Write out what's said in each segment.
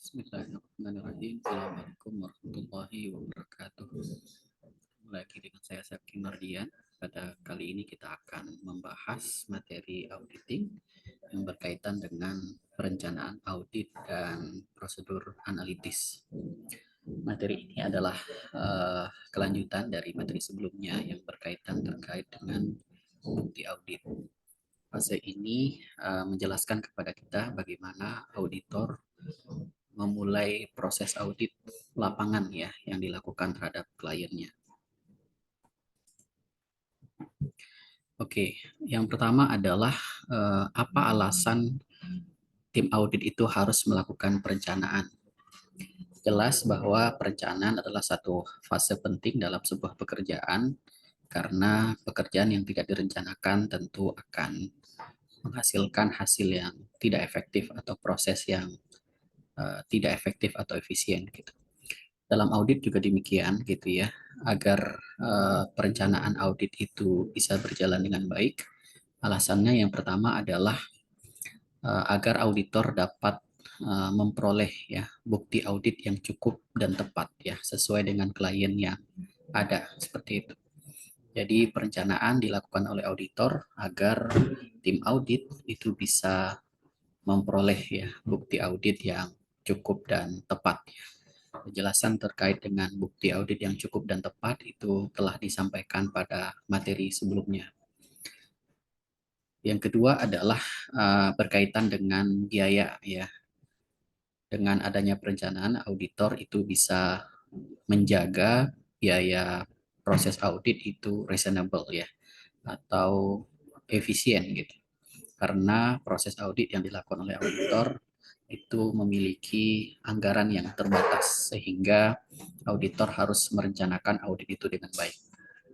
Bismillahirrahmanirrahim. Assalamualaikum warahmatullahi wabarakatuh. Lagi dengan saya Sepki Mardian. Pada kali ini kita akan membahas materi auditing yang berkaitan dengan perencanaan audit dan prosedur analitis. Materi ini adalah kelanjutan dari materi sebelumnya yang berkaitan terkait dengan bukti audit. Fase ini menjelaskan kepada kita bagaimana auditor memulai proses audit lapangan ya yang dilakukan terhadap kliennya. Oke, yang pertama adalah apa alasan tim audit itu harus melakukan perencanaan. Jelas bahwa perencanaan adalah satu fase penting dalam sebuah pekerjaan karena pekerjaan yang tidak direncanakan tentu akan menghasilkan hasil yang tidak efektif atau proses yang tidak efektif atau efisien gitu. Dalam audit juga demikian gitu ya, agar perencanaan audit itu bisa berjalan dengan baik. Alasannya yang pertama adalah agar auditor dapat memperoleh ya bukti audit yang cukup dan tepat ya sesuai dengan klien yang ada seperti itu. Jadi perencanaan dilakukan oleh auditor agar tim audit itu bisa memperoleh ya bukti audit yang cukup dan tepat. Penjelasan terkait dengan bukti audit yang cukup dan tepat itu telah disampaikan pada materi sebelumnya. Yang kedua adalah berkaitan dengan biaya ya. Dengan adanya perencanaan, auditor itu bisa menjaga biaya proses audit itu reasonable ya atau efisien gitu. Karena proses audit yang dilakukan oleh auditor itu memiliki anggaran yang terbatas sehingga auditor harus merencanakan audit itu dengan baik.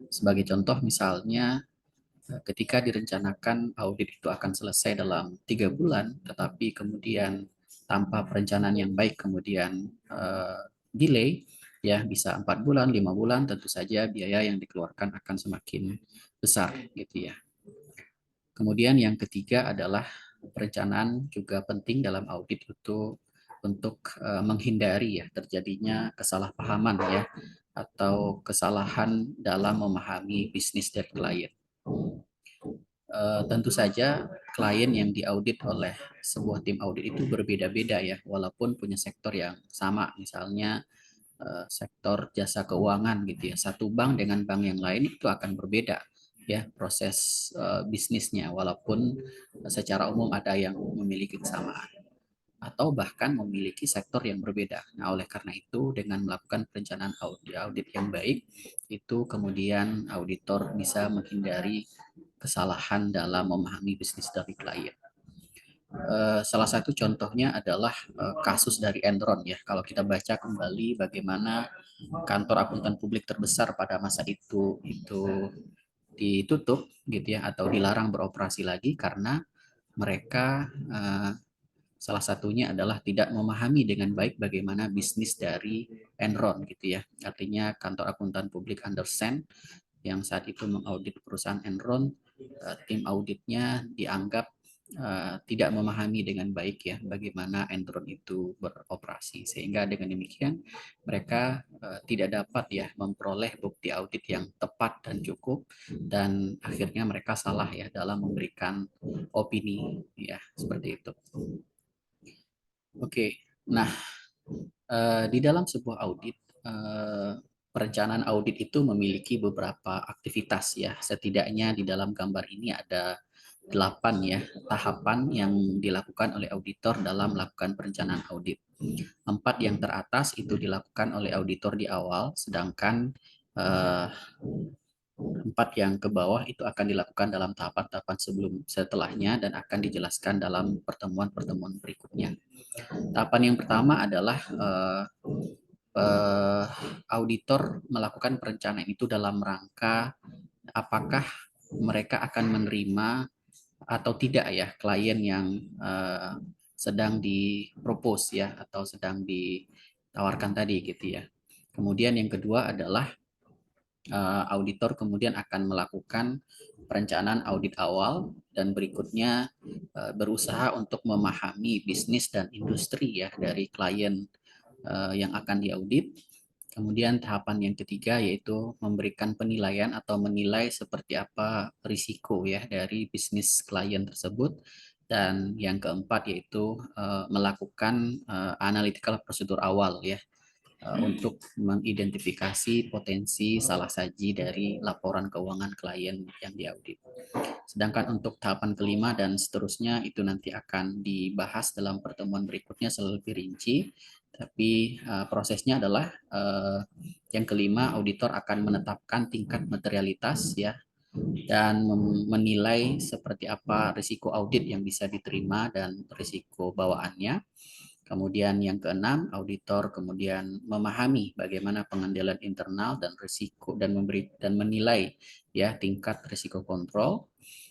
Sebagai contoh misalnya ketika direncanakan audit itu akan selesai dalam 3 bulan, tetapi kemudian tanpa perencanaan yang baik kemudian delay, ya bisa 4 bulan, 5 bulan, tentu saja biaya yang dikeluarkan akan semakin besar gitu ya. Kemudian yang ketiga adalah perencanaan juga penting dalam audit itu untuk menghindari ya terjadinya kesalahpahaman ya atau kesalahan dalam memahami bisnis dari klien. Tentu saja klien yang diaudit oleh sebuah tim audit itu berbeda-beda ya walaupun punya sektor yang sama, misalnya sektor jasa keuangan gitu ya. Satu bank dengan bank yang lain itu akan berbeda ya proses bisnisnya walaupun secara umum ada yang memiliki kesamaan atau bahkan memiliki sektor yang berbeda. Nah, oleh karena itu dengan melakukan perencanaan audit yang baik itu kemudian auditor bisa menghindari kesalahan dalam memahami bisnis dari klien. Salah satu contohnya adalah kasus dari Enron ya. Kalau kita baca kembali bagaimana kantor akuntan publik terbesar pada masa itu ditutup gitu ya atau dilarang beroperasi lagi karena mereka salah satunya adalah tidak memahami dengan baik bagaimana bisnis dari Enron gitu ya. Artinya kantor akuntan publik Andersen yang saat itu mengaudit perusahaan Enron, tim auditnya dianggap tidak memahami dengan baik ya bagaimana Enron itu beroperasi, sehingga dengan demikian mereka tidak dapat ya memperoleh bukti audit yang tepat dan cukup, dan akhirnya mereka salah ya dalam memberikan opini ya seperti itu. Oke, nah di dalam sebuah audit perencanaan audit itu memiliki beberapa aktivitas ya. Setidaknya di dalam gambar ini ada 8 ya tahapan yang dilakukan oleh auditor dalam melakukan perencanaan audit. 4 yang teratas itu dilakukan oleh auditor di awal, sedangkan 4 yang ke bawah itu akan dilakukan dalam tahapan-tahapan setelahnya dan akan dijelaskan dalam pertemuan-pertemuan berikutnya. Tahapan yang pertama adalah auditor melakukan perencanaan itu dalam rangka apakah mereka akan menerima atau tidak ya klien yang sedang dipropose ya atau sedang ditawarkan tadi gitu ya. Kemudian yang kedua adalah auditor kemudian akan melakukan perencanaan audit awal dan berikutnya berusaha untuk memahami bisnis dan industri ya dari klien yang akan diaudit. Kemudian tahapan yang ketiga yaitu memberikan penilaian atau menilai seperti apa risiko ya dari bisnis klien tersebut. Dan yang keempat yaitu melakukan analytical prosedur awal ya untuk mengidentifikasi potensi salah saji dari laporan keuangan klien yang diaudit. Sedangkan untuk tahapan kelima dan seterusnya itu nanti akan dibahas dalam pertemuan berikutnya lebih rinci. Tapi prosesnya adalah yang kelima, auditor akan menetapkan tingkat materialitas ya dan menilai seperti apa risiko audit yang bisa diterima dan risiko bawaannya. Kemudian yang keenam, auditor kemudian memahami bagaimana pengendalian internal dan risiko dan menilai ya tingkat risiko kontrol.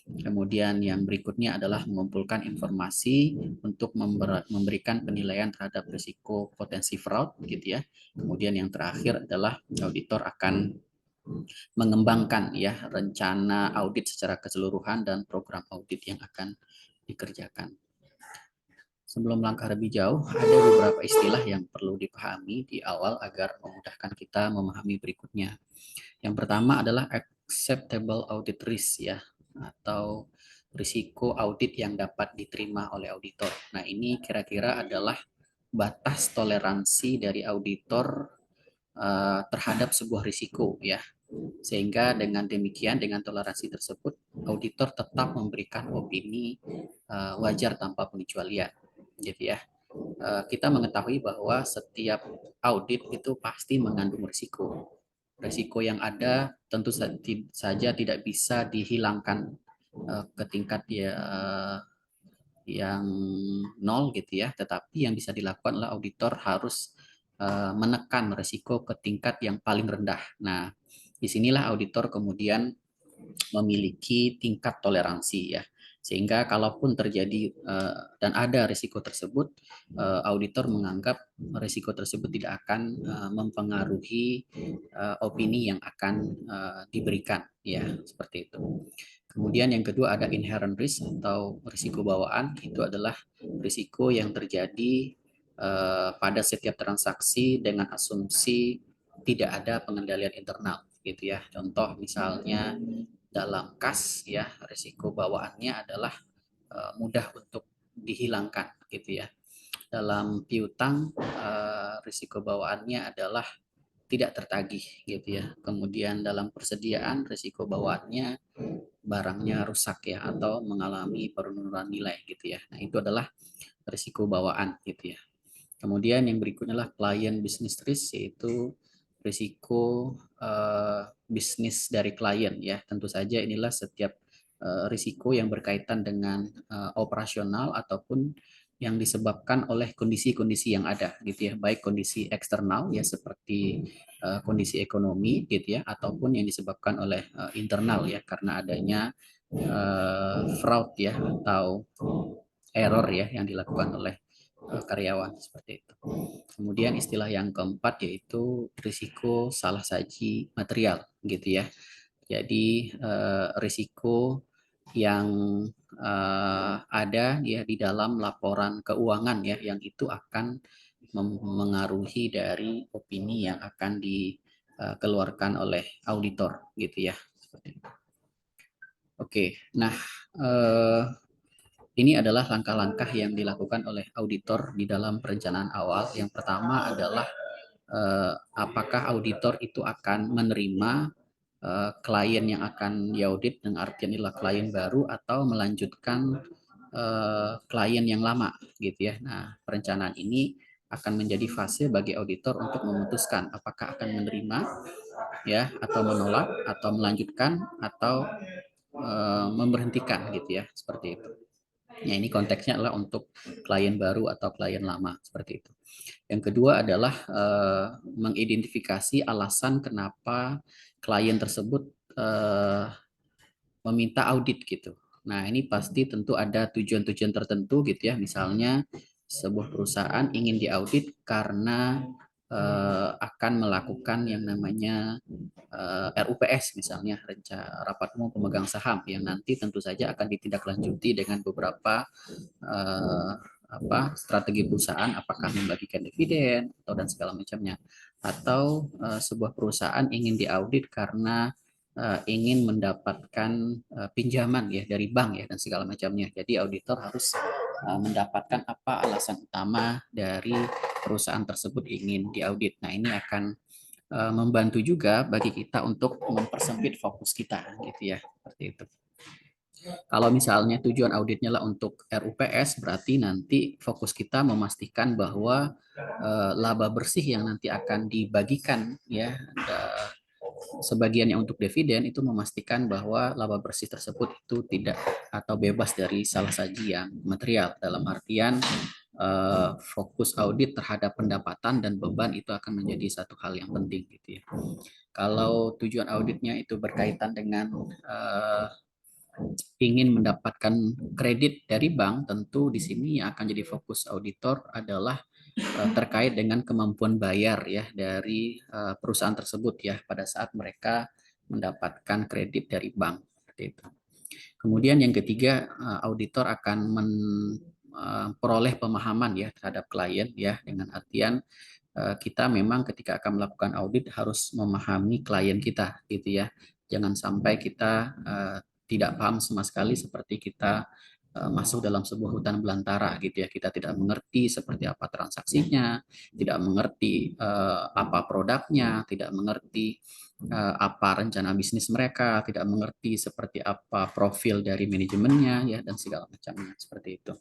Kemudian yang berikutnya adalah mengumpulkan informasi untuk memberikan penilaian terhadap risiko potensi fraud gitu ya. Kemudian yang terakhir adalah auditor akan mengembangkan ya rencana audit secara keseluruhan dan program audit yang akan dikerjakan. Sebelum langkah lebih jauh, ada beberapa istilah yang perlu dipahami di awal agar memudahkan kita memahami berikutnya. Yang pertama adalah acceptable audit risk ya, atau risiko audit yang dapat diterima oleh auditor. Nah, ini kira-kira adalah batas toleransi dari auditor terhadap sebuah risiko ya. Sehingga dengan demikian, dengan toleransi tersebut, auditor tetap memberikan opini wajar tanpa pengecualian gitu ya. Kita mengetahui bahwa setiap audit itu pasti mengandung risiko. Risiko yang ada tentu saja tidak bisa dihilangkan ke tingkat yang nol gitu ya, tetapi yang bisa dilakukan adalah auditor harus menekan risiko ke tingkat yang paling rendah. Nah, disinilah auditor kemudian memiliki tingkat toleransi ya, sehingga kalaupun terjadi dan ada risiko tersebut, auditor menganggap risiko tersebut tidak akan mempengaruhi opini yang akan diberikan ya, seperti itu. Kemudian yang kedua ada inherent risk atau risiko bawaan. Itu adalah risiko yang terjadi pada setiap transaksi dengan asumsi tidak ada pengendalian internal gitu ya. Contoh misalnya dalam kas ya, risiko bawaannya adalah mudah untuk dihilangkan gitu ya. Dalam piutang risiko bawaannya adalah tidak tertagih gitu ya. Kemudian dalam persediaan risiko bawaannya barangnya rusak ya atau mengalami penurunan nilai gitu ya. Nah, itu adalah risiko bawaan gitu ya. Kemudian yang berikutnya adalah client business risk, yaitu risiko bisnis dari klien ya. Tentu saja inilah setiap risiko yang berkaitan dengan operasional ataupun yang disebabkan oleh kondisi-kondisi yang ada gitu ya, baik kondisi eksternal ya seperti kondisi ekonomi gitu ya, ataupun yang disebabkan oleh internal ya karena adanya fraud ya atau error ya yang dilakukan oleh karyawan seperti itu. Kemudian istilah yang keempat yaitu risiko salah saji material gitu ya. Jadi risiko yang ada ya di dalam laporan keuangan ya yang itu akan mengaruhi dari opini yang akan dikeluarkan oleh auditor gitu ya. Oke, nah ini adalah langkah-langkah yang dilakukan oleh auditor di dalam perencanaan awal. Yang pertama adalah apakah auditor itu akan menerima klien yang akan diaudit, dengan artian inilah klien baru atau melanjutkan klien yang lama gitu ya. Nah, perencanaan ini akan menjadi fase bagi auditor untuk memutuskan apakah akan menerima ya atau menolak atau melanjutkan atau memberhentikan gitu ya, seperti itu. Ya, ini konteksnya adalah untuk klien baru atau klien lama seperti itu. Yang kedua adalah mengidentifikasi alasan kenapa klien tersebut meminta audit gitu. Nah, ini pasti tentu ada tujuan-tujuan tertentu gitu ya. Misalnya sebuah perusahaan ingin diaudit karena akan melakukan yang namanya RUPS misalnya, rapat umum pemegang saham, yang nanti tentu saja akan ditindaklanjuti dengan beberapa eh, strategi perusahaan, apakah membagikan dividen atau dan segala macamnya, atau sebuah perusahaan ingin diaudit karena ingin mendapatkan pinjaman ya dari bank ya dan segala macamnya. Jadi auditor harus mendapatkan apa alasan utama dari perusahaan tersebut ingin diaudit. Nah, ini akan membantu juga bagi kita untuk mempersempit fokus kita gitu ya, seperti itu. Kalau misalnya tujuan auditnya lah untuk RUPS, berarti nanti fokus kita memastikan bahwa laba bersih yang nanti akan dibagikan ya, sebagiannya untuk dividen, itu memastikan bahwa laba bersih tersebut itu tidak atau bebas dari salah saji yang material, dalam artian fokus audit terhadap pendapatan dan beban itu akan menjadi satu hal yang penting gitu ya. Kalau tujuan auditnya itu berkaitan dengan ingin mendapatkan kredit dari bank, tentu di sini yang akan jadi fokus auditor adalah terkait dengan kemampuan bayar ya dari perusahaan tersebut ya pada saat mereka mendapatkan kredit dari bank. Seperti itu. Kemudian yang ketiga, auditor akan memperoleh pemahaman ya terhadap klien ya, dengan artian kita memang ketika akan melakukan audit harus memahami klien kita gitu ya. Jangan sampai kita tidak paham sama sekali, seperti kita masuk dalam sebuah hutan belantara gitu ya. Kita tidak mengerti seperti apa transaksinya, tidak mengerti apa produknya, tidak mengerti apa rencana bisnis mereka, tidak mengerti seperti apa profil dari manajemennya ya dan segala macamnya, seperti itu.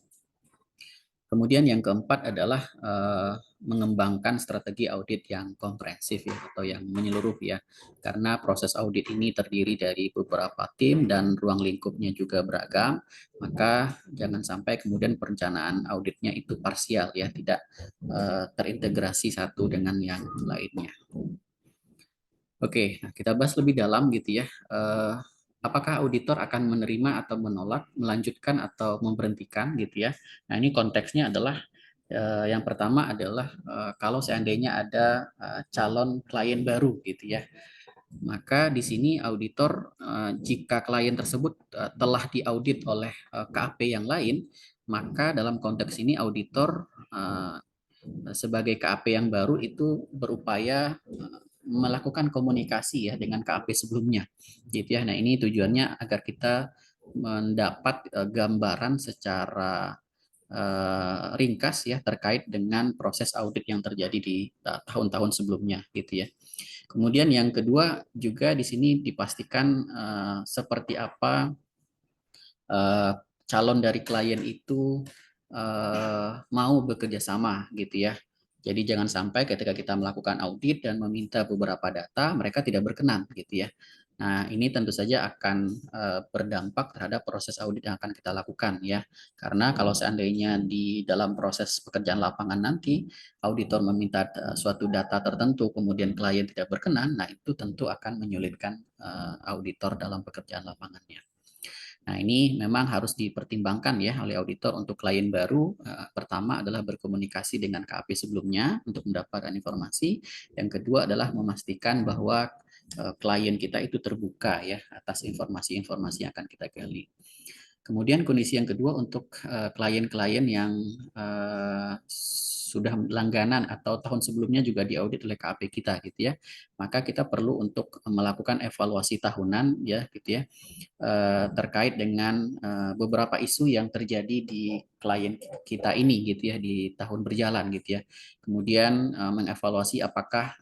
Kemudian yang keempat adalah mengembangkan strategi audit yang komprehensif ya, atau yang menyeluruh ya. Karena proses audit ini terdiri dari beberapa tim dan ruang lingkupnya juga beragam, maka jangan sampai kemudian perencanaan auditnya itu parsial ya, tidak terintegrasi satu dengan yang lainnya. Oke, nah kita bahas lebih dalam gitu ya. Apakah auditor akan menerima atau menolak, melanjutkan atau memberhentikan gitu ya. Nah, ini konteksnya adalah yang pertama adalah kalau seandainya ada calon klien baru gitu ya. Maka di sini auditor jika klien tersebut telah diaudit oleh KAP yang lain, maka dalam konteks ini auditor sebagai KAP yang baru itu berupaya melakukan komunikasi ya dengan KAP sebelumnya gitu ya. Nah, ini tujuannya agar kita mendapat gambaran secara ringkas ya terkait dengan proses audit yang terjadi di tahun-tahun sebelumnya gitu ya. Kemudian yang kedua juga di sini dipastikan seperti apa calon dari klien itu mau bekerja sama gitu ya. Jadi jangan sampai ketika kita melakukan audit dan meminta beberapa data, mereka tidak berkenan gitu ya. Nah, ini tentu saja akan berdampak terhadap proses audit yang akan kita lakukan ya. Karena kalau seandainya di dalam proses pekerjaan lapangan nanti auditor meminta suatu data tertentu kemudian klien tidak berkenan, nah itu tentu akan menyulitkan auditor dalam pekerjaan lapangannya. Nah, ini memang harus dipertimbangkan ya oleh auditor untuk klien baru. Pertama adalah berkomunikasi dengan KAP sebelumnya untuk mendapatkan informasi. Yang kedua adalah memastikan bahwa klien kita itu terbuka ya atas informasi-informasi yang akan kita gali. Kemudian kondisi yang kedua untuk klien-klien yang sudah langganan atau tahun sebelumnya juga diaudit oleh KAP kita gitu ya. Maka kita perlu untuk melakukan evaluasi tahunan ya gitu ya terkait dengan beberapa isu yang terjadi di klien kita ini gitu ya di tahun berjalan gitu ya. Kemudian mengevaluasi apakah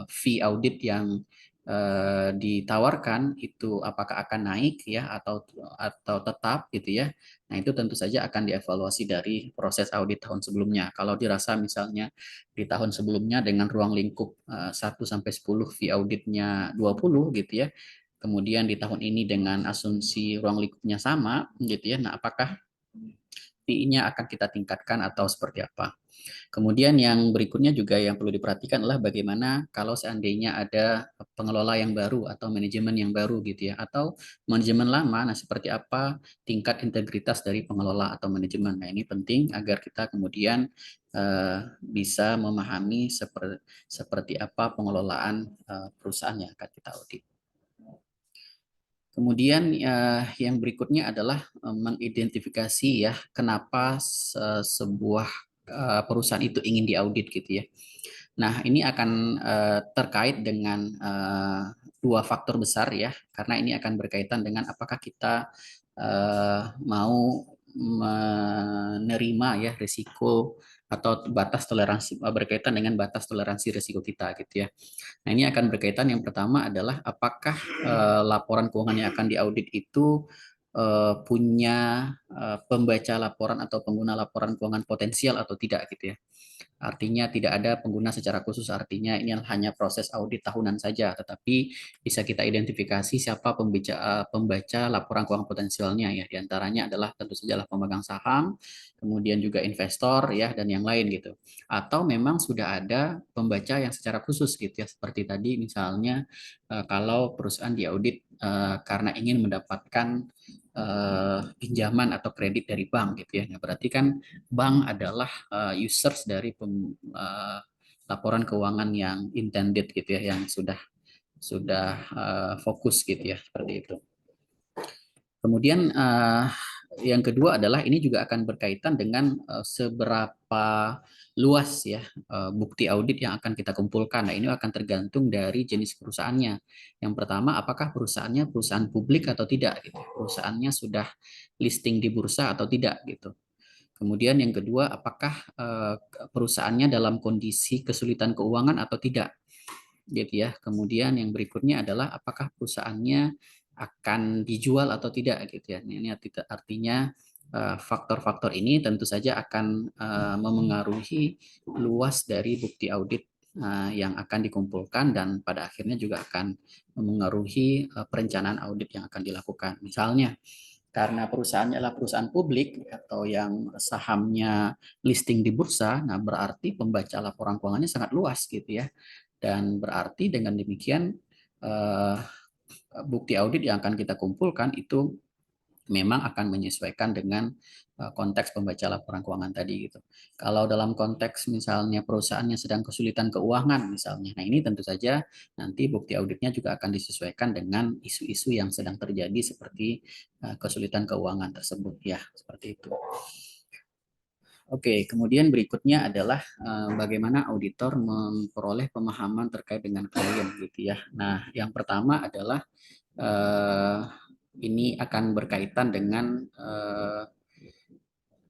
fee audit yang ditawarkan itu apakah akan naik ya atau tetap gitu ya. Nah, itu tentu saja akan dievaluasi dari proses audit tahun sebelumnya. Kalau dirasa misalnya di tahun sebelumnya dengan ruang lingkup 1 sampai 10 fee auditnya 20 gitu ya. Kemudian di tahun ini dengan asumsi ruang lingkupnya sama gitu ya. Nah, apakah PI-nya akan kita tingkatkan atau seperti apa. Kemudian yang berikutnya juga yang perlu diperhatikan adalah bagaimana kalau seandainya ada pengelola yang baru atau manajemen yang baru gitu ya, atau manajemen lama, nah seperti apa tingkat integritas dari pengelola atau manajemen. Nah ini penting agar kita kemudian bisa memahami seperti apa pengelolaan perusahaan yang akan kita audit. Kemudian yang berikutnya adalah mengidentifikasi ya kenapa sebuah perusahaan itu ingin diaudit gitu ya. Nah, ini akan terkait dengan dua faktor besar ya, karena ini akan berkaitan dengan apakah kita mau menerima ya risiko atau batas toleransi berkaitan dengan batas toleransi risiko kita gitu ya. Nah, ini akan berkaitan yang pertama adalah apakah laporan keuangan yang akan diaudit itu punya pembaca laporan atau pengguna laporan keuangan potensial atau tidak gitu ya. Artinya tidak ada pengguna secara khusus, artinya ini hanya proses audit tahunan saja, tetapi bisa kita identifikasi siapa pembaca laporan keuangan potensialnya ya. Di antaranya adalah tentu saja pemegang saham, kemudian juga investor ya dan yang lain gitu. Atau memang sudah ada pembaca yang secara khusus gitu ya, seperti tadi misalnya kalau perusahaan diaudit karena ingin mendapatkan pinjaman atau kredit dari bank gitu ya. Nah, berarti kan bank adalah users dari laporan keuangan yang intended gitu ya, yang sudah fokus gitu ya, seperti itu. Kemudian yang kedua adalah ini juga akan berkaitan dengan seberapa luas ya bukti audit yang akan kita kumpulkan. Nah, ini akan tergantung dari jenis perusahaannya. Yang pertama, apakah perusahaannya perusahaan publik atau tidak gitu. Perusahaannya sudah listing di bursa atau tidak gitu. Kemudian yang kedua, apakah perusahaannya dalam kondisi kesulitan keuangan atau tidak, gitu ya. Kemudian yang berikutnya adalah apakah perusahaannya akan dijual atau tidak, gitu ya. Ini artinya faktor-faktor ini tentu saja akan memengaruhi luas dari bukti audit yang akan dikumpulkan dan pada akhirnya juga akan memengaruhi perencanaan audit yang akan dilakukan. Misalnya, karena perusahaannya adalah perusahaan publik atau yang sahamnya listing di bursa, nah berarti pembaca laporan keuangannya sangat luas gitu ya. Dan berarti dengan demikian bukti audit yang akan kita kumpulkan itu memang akan menyesuaikan dengan konteks pembaca laporan keuangan tadi gitu. Kalau dalam konteks misalnya perusahaan yang sedang kesulitan keuangan misalnya, nah ini tentu saja nanti bukti auditnya juga akan disesuaikan dengan isu-isu yang sedang terjadi seperti kesulitan keuangan tersebut ya, seperti itu. Oke, kemudian berikutnya adalah bagaimana auditor memperoleh pemahaman terkait dengan klien gitu ya. Nah, yang pertama adalah eh, ini akan berkaitan dengan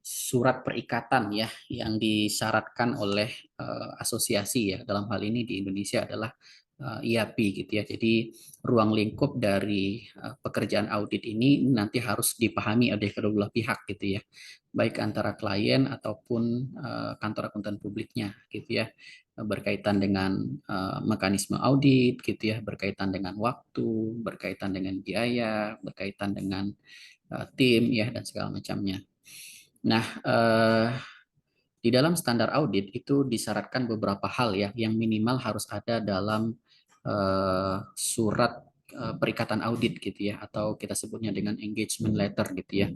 surat perikatan ya yang disyaratkan oleh asosiasi ya, dalam hal ini di Indonesia adalah IAPI gitu ya. Jadi ruang lingkup dari pekerjaan audit ini nanti harus dipahami oleh kedua belah pihak gitu ya, baik antara klien ataupun kantor akuntan publiknya gitu ya, berkaitan dengan mekanisme audit gitu ya, berkaitan dengan waktu, berkaitan dengan biaya, berkaitan dengan tim ya dan segala macamnya. Nah, di dalam standar audit itu disyaratkan beberapa hal ya yang minimal harus ada dalam surat perikatan audit gitu ya, atau kita sebutnya dengan engagement letter gitu ya.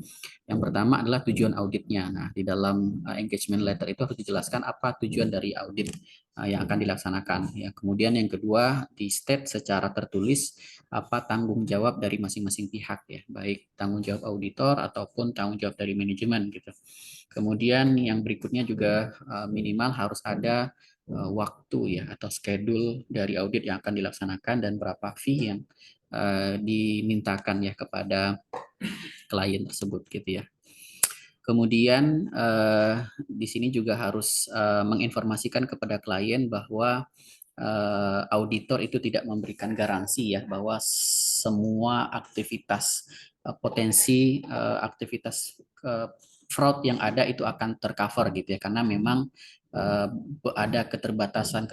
Yang pertama adalah tujuan auditnya. Nah, di dalam engagement letter itu harus dijelaskan apa tujuan dari audit yang akan dilaksanakan ya. Kemudian yang kedua, di state secara tertulis apa tanggung jawab dari masing-masing pihak ya, baik tanggung jawab auditor ataupun tanggung jawab dari manajemen gitu. Kemudian yang berikutnya juga minimal harus ada waktu ya atau schedule dari audit yang akan dilaksanakan dan berapa fee yang dimintakan ya kepada klien tersebut gitu ya. Kemudian di sini juga harus menginformasikan kepada klien bahwa auditor itu tidak memberikan garansi ya bahwa semua aktivitas potensi aktivitas fraud yang ada itu akan tercover gitu ya, karena memang ada keterbatasan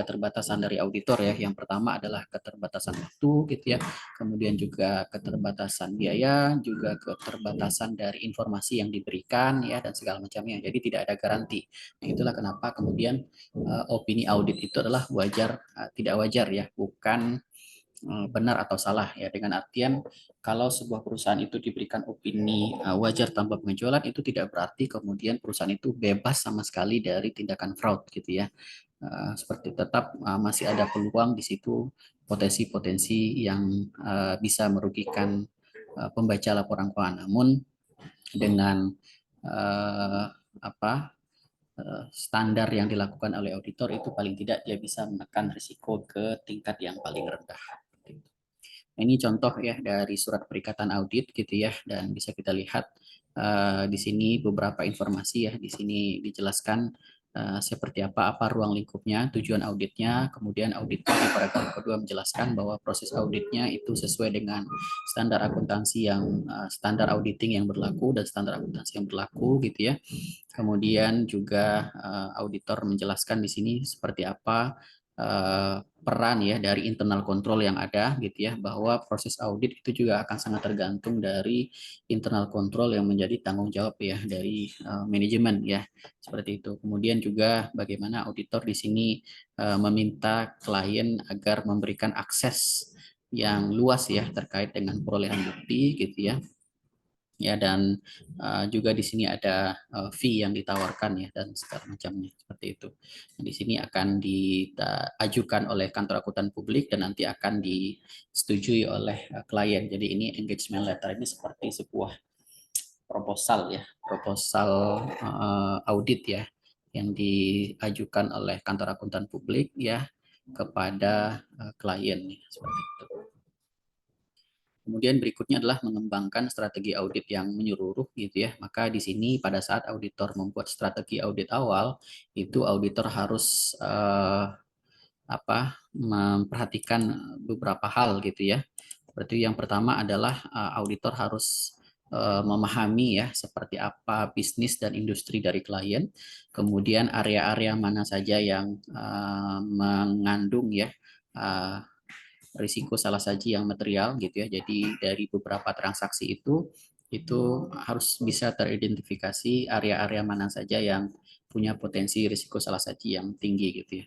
dari auditor ya. Yang pertama adalah keterbatasan waktu gitu ya, kemudian juga keterbatasan biaya, juga keterbatasan dari informasi yang diberikan ya, dan segala macamnya. Jadi tidak ada garansi. Nah, itulah kenapa kemudian opini audit itu adalah wajar, tidak wajar ya, bukan benar atau salah ya, dengan artian kalau sebuah perusahaan itu diberikan opini wajar tanpa pengecualian, itu tidak berarti kemudian perusahaan itu bebas sama sekali dari tindakan fraud gitu ya. Seperti tetap masih ada peluang di situ, potensi-potensi yang bisa merugikan pembaca laporan keuangan. Namun dengan apa standar yang dilakukan oleh auditor itu paling tidak dia bisa menekan risiko ke tingkat yang paling rendah. Nah, ini contoh ya dari surat perikatan audit gitu ya, dan bisa kita lihat di sini beberapa informasi ya. Di sini dijelaskan seperti apa ruang lingkupnya, tujuan auditnya, kemudian auditnya di paragraf kedua menjelaskan bahwa proses auditnya itu sesuai dengan standar akuntansi yang standar auditing yang berlaku dan standar akuntansi yang berlaku gitu ya. Kemudian juga auditor menjelaskan di sini seperti apa peran ya dari internal control yang ada gitu ya, bahwa proses audit itu juga akan sangat tergantung dari internal control yang menjadi tanggung jawab ya dari manajemen ya, seperti itu. Kemudian juga bagaimana auditor di sini meminta klien agar memberikan akses yang luas ya terkait dengan perolehan bukti gitu ya. Ya, dan juga di sini ada fee yang ditawarkan ya, dan segala macamnya seperti itu. Nah, di sini akan diajukan oleh kantor akuntan publik dan nanti akan disetujui oleh klien. Jadi ini engagement letter ini seperti sebuah proposal ya, proposal audit ya, yang diajukan oleh kantor akuntan publik ya kepada klien ya, seperti itu. Kemudian berikutnya adalah mengembangkan strategi audit yang menyeluruh gitu ya. Maka di sini pada saat auditor membuat strategi audit awal, itu auditor harus memperhatikan beberapa hal gitu ya. Seperti yang pertama adalah auditor harus memahami ya seperti apa bisnis dan industri dari klien, kemudian area-area mana saja yang mengandung ya risiko salah saji yang material gitu ya. Jadi dari beberapa transaksi itu harus bisa teridentifikasi area-area mana saja yang punya potensi risiko salah saji yang tinggi gitu ya.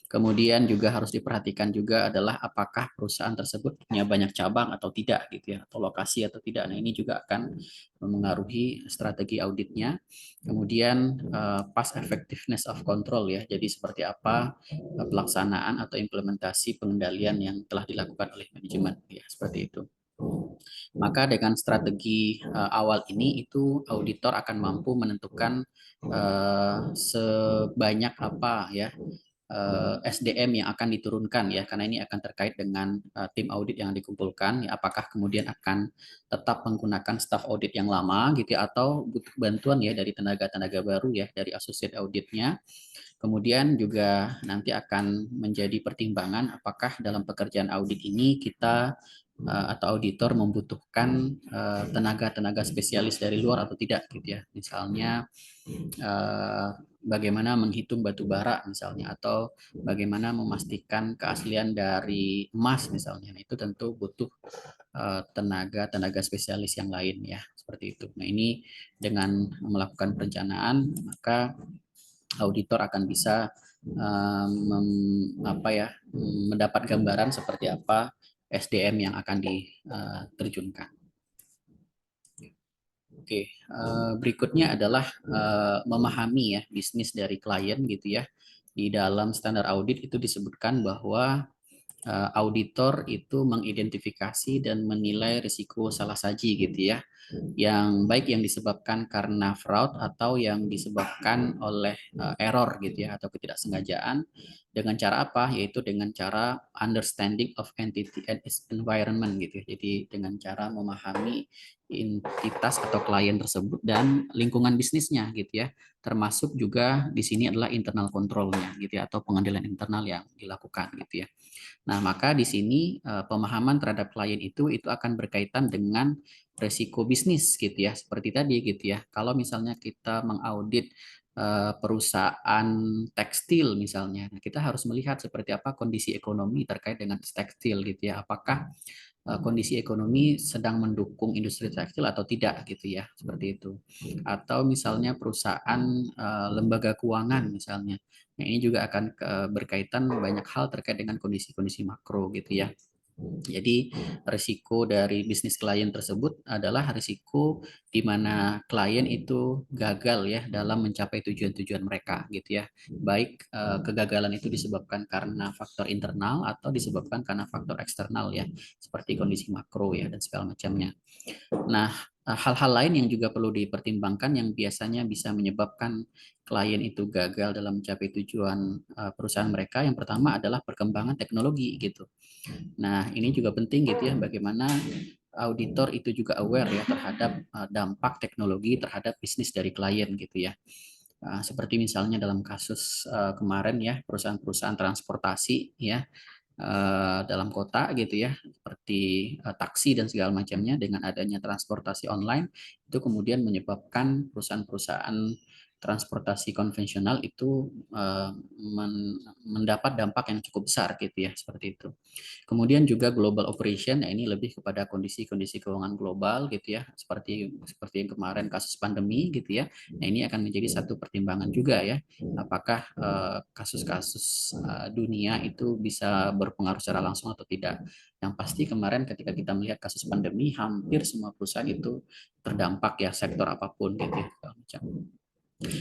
Kemudian juga harus diperhatikan juga adalah apakah perusahaan tersebut punya banyak cabang atau tidak gitu ya, atau lokasi atau tidak. Nah, ini juga akan memengaruhi strategi auditnya. Kemudian past effectiveness of control ya. Jadi seperti apa pelaksanaan atau implementasi pengendalian yang telah dilakukan oleh manajemen ya, seperti itu. Maka dengan strategi awal ini itu auditor akan mampu menentukan sebanyak apa ya SDM yang akan diturunkan ya, karena ini akan terkait dengan tim audit yang dikumpulkan ya, apakah kemudian akan tetap menggunakan staff audit yang lama gitu ya, atau butuh bantuan ya dari tenaga-tenaga baru ya dari associate auditnya. Kemudian juga nanti akan menjadi pertimbangan apakah dalam pekerjaan audit ini kita atau auditor membutuhkan tenaga-tenaga spesialis dari luar atau tidak gitu ya. Misalnya bagaimana menghitung batu bara misalnya, atau bagaimana memastikan keaslian dari emas misalnya. Nah, itu tentu butuh tenaga-tenaga spesialis yang lain ya, seperti itu. Nah, ini dengan melakukan perencanaan maka auditor akan bisa mendapat gambaran seperti apa SDM yang akan diterjunkan. Oke, berikutnya adalah memahami ya bisnis dari klien gitu ya. Di dalam standar audit itu disebutkan bahwa auditor itu mengidentifikasi dan menilai risiko salah saji gitu ya, yang baik yang disebabkan karena fraud atau yang disebabkan oleh error gitu ya, atau ketidaksengajaan. Dengan cara apa? Yaitu dengan cara understanding of entity and its environment gitu ya. Jadi dengan cara memahami entitas atau klien tersebut dan lingkungan bisnisnya gitu ya, termasuk juga di sini adalah internal control-nya gitu ya, atau pengendalian internal yang dilakukan gitu ya. Nah, maka di sini pemahaman terhadap klien itu akan berkaitan dengan resiko bisnis gitu ya. Seperti tadi gitu ya. Kalau misalnya kita mengaudit perusahaan tekstil misalnya, nah, kita harus melihat seperti apa kondisi ekonomi terkait dengan tekstil gitu ya. Apakah kondisi ekonomi sedang mendukung industri tekstil atau tidak gitu ya, seperti itu. Atau misalnya perusahaan lembaga keuangan misalnya. Nah, ini juga akan berkaitan banyak hal terkait dengan kondisi-kondisi makro gitu ya. Jadi risiko dari bisnis klien tersebut adalah risiko di mana klien itu gagal ya dalam mencapai tujuan-tujuan mereka gitu ya. Baik kegagalan itu disebabkan karena faktor internal atau disebabkan karena faktor eksternal ya, seperti kondisi makro ya dan segala macamnya. Nah, hal-hal lain yang juga perlu dipertimbangkan yang biasanya bisa menyebabkan klien itu gagal dalam mencapai tujuan perusahaan mereka. Yang pertama adalah perkembangan teknologi gitu. Nah, ini juga penting gitu ya, bagaimana auditor itu juga aware ya terhadap dampak teknologi terhadap bisnis dari klien gitu ya. Seperti misalnya dalam kasus kemarin ya, perusahaan-perusahaan transportasi ya, dalam kota gitu ya, seperti taksi dan segala macamnya dengan adanya transportasi online itu kemudian menyebabkan perusahaan-perusahaan transportasi konvensional itu mendapat dampak yang cukup besar gitu ya, seperti itu. Kemudian juga global operation, nah ini lebih kepada kondisi-kondisi keuangan global gitu ya, seperti seperti yang kemarin kasus pandemi gitu ya. Nah, ini akan menjadi satu pertimbangan juga ya, apakah kasus-kasus dunia itu bisa berpengaruh secara langsung atau tidak. Yang pasti kemarin ketika kita melihat kasus pandemi, hampir semua perusahaan itu terdampak ya, sektor apapun gitu ya.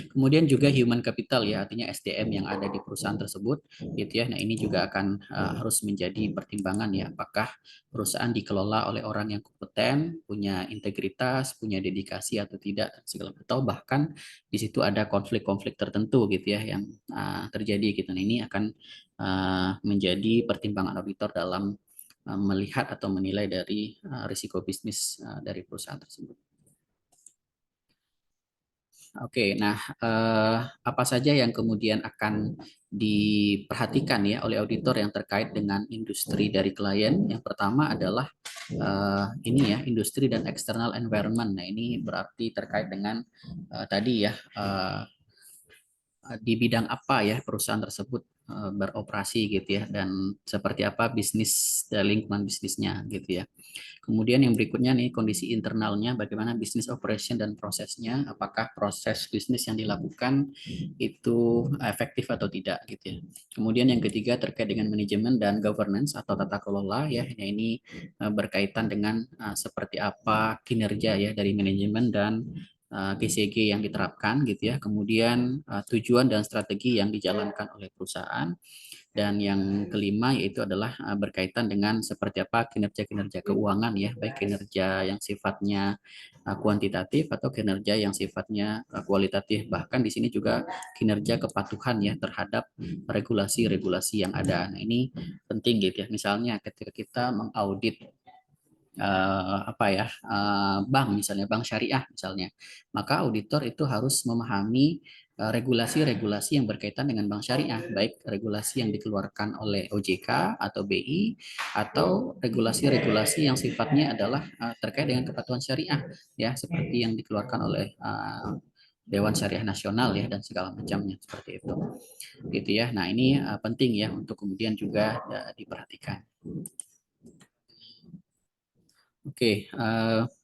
Kemudian juga human capital ya, artinya SDM yang ada di perusahaan tersebut gitu ya. Nah, ini juga akan harus menjadi pertimbangan ya, apakah perusahaan dikelola oleh orang yang kompeten, punya integritas, punya dedikasi atau tidak segala, atau bahkan di situ ada konflik-konflik tertentu gitu ya yang terjadi gitu. Nah, ini akan menjadi pertimbangan auditor dalam melihat atau menilai dari risiko bisnis dari perusahaan tersebut. Oke, nah apa saja yang kemudian akan diperhatikan ya oleh auditor yang terkait dengan industri dari klien? Yang pertama adalah ini ya, industri dan external environment. Nah, ini berarti terkait dengan tadi ya, di bidang apa ya perusahaan tersebut beroperasi gitu ya, dan seperti apa bisnis lingkungan bisnisnya gitu ya. Kemudian yang berikutnya nih kondisi internalnya, bagaimana bisnis operation dan prosesnya, apakah proses bisnis yang dilakukan itu efektif atau tidak gitu ya. Kemudian yang ketiga terkait dengan manajemen dan governance atau tata kelola ya. Nah, ini berkaitan dengan seperti apa kinerja ya dari manajemen dan GCG yang diterapkan gitu ya. Kemudian tujuan dan strategi yang dijalankan oleh perusahaan. Dan yang kelima yaitu adalah berkaitan dengan seperti apa kinerja-kinerja keuangan ya, baik kinerja yang sifatnya kuantitatif atau kinerja yang sifatnya kualitatif. Bahkan di sini juga kinerja kepatuhan ya terhadap regulasi-regulasi yang ada. Nah, ini penting gitu ya. Misalnya ketika kita mengaudit apa ya bank misalnya, bank syariah misalnya, maka auditor itu harus memahami regulasi-regulasi yang berkaitan dengan bank syariah, baik regulasi yang dikeluarkan oleh OJK atau BI atau regulasi-regulasi yang sifatnya adalah terkait dengan kepatuhan syariah ya, seperti yang dikeluarkan oleh Dewan Syariah Nasional ya dan segala macamnya seperti itu gitu ya. Nah, ini penting ya untuk kemudian juga diperhatikan. Oke,